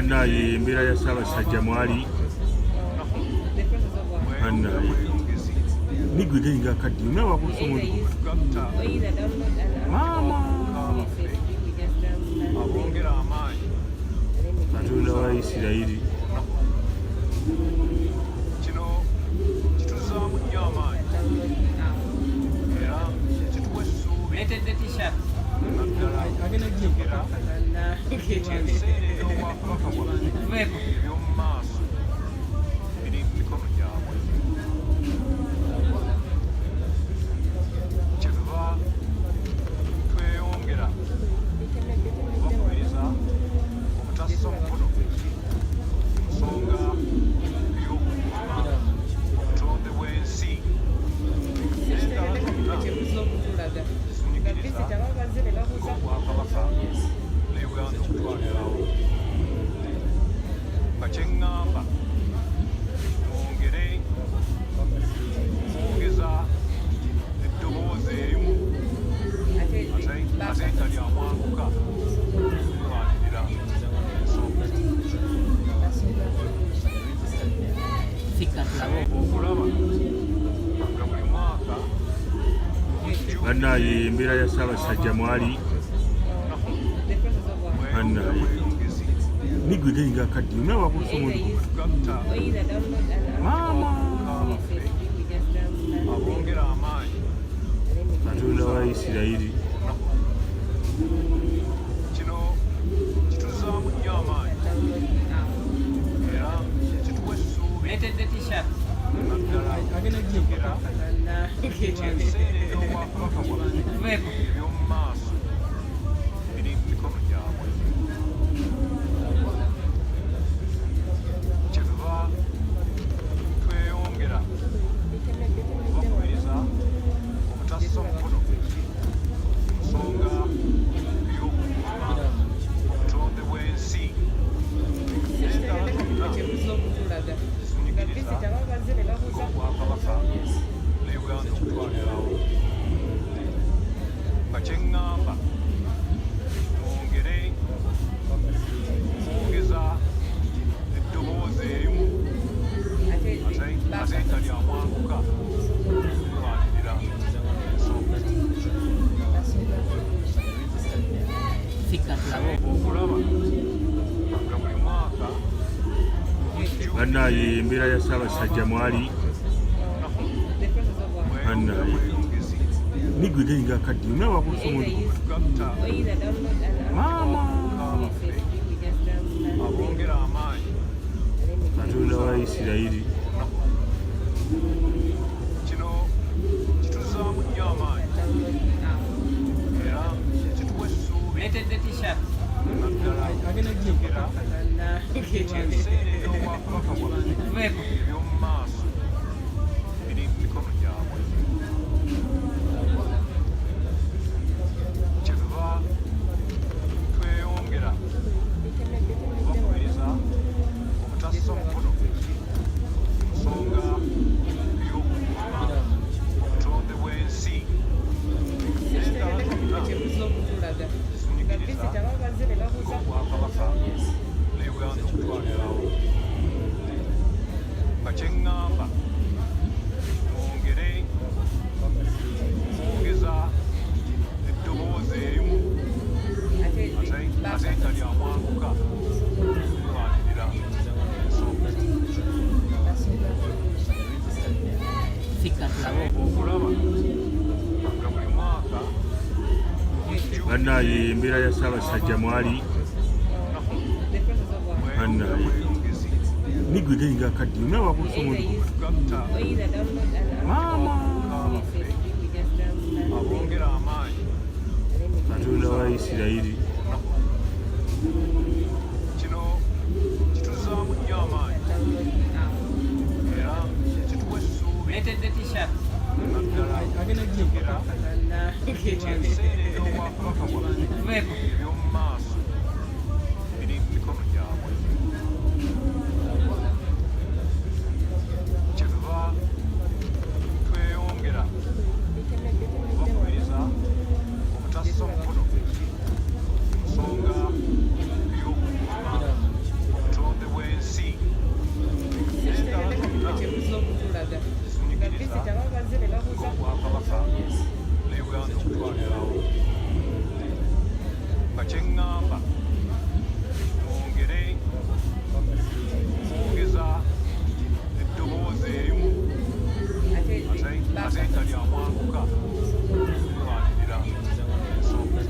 bannaye embeera ya Ssaabasajja mwali bannaye nigwe gayinga akaddiyo nawe wabuusa omulimu maama Katonda wa Isirayiri bannaye embeera ya Ssaabasajja mwali bannaye nigwe gayinga akaddiyo nawe wabuusa omulimu maama Katonda wa Isirayiri bannaye embeera ya Ssaabasajja mwali bannaye nigwe gayinga akaddiyo nawe wabuusa omulimu maama Katonda wa Isirayiri bannaye embeera ya Ssaabasajja mwali bannaye nigwe gayinga akaddiyo nawe wabuusa omulimu maama Katonda wa Isirayiri Obwakabaka n'Uganda okutwalirawo nga kyeŋŋamba mwongere okwongeza eddoboozi erimu ate nga lya mwanguka okulwanirira ensonga.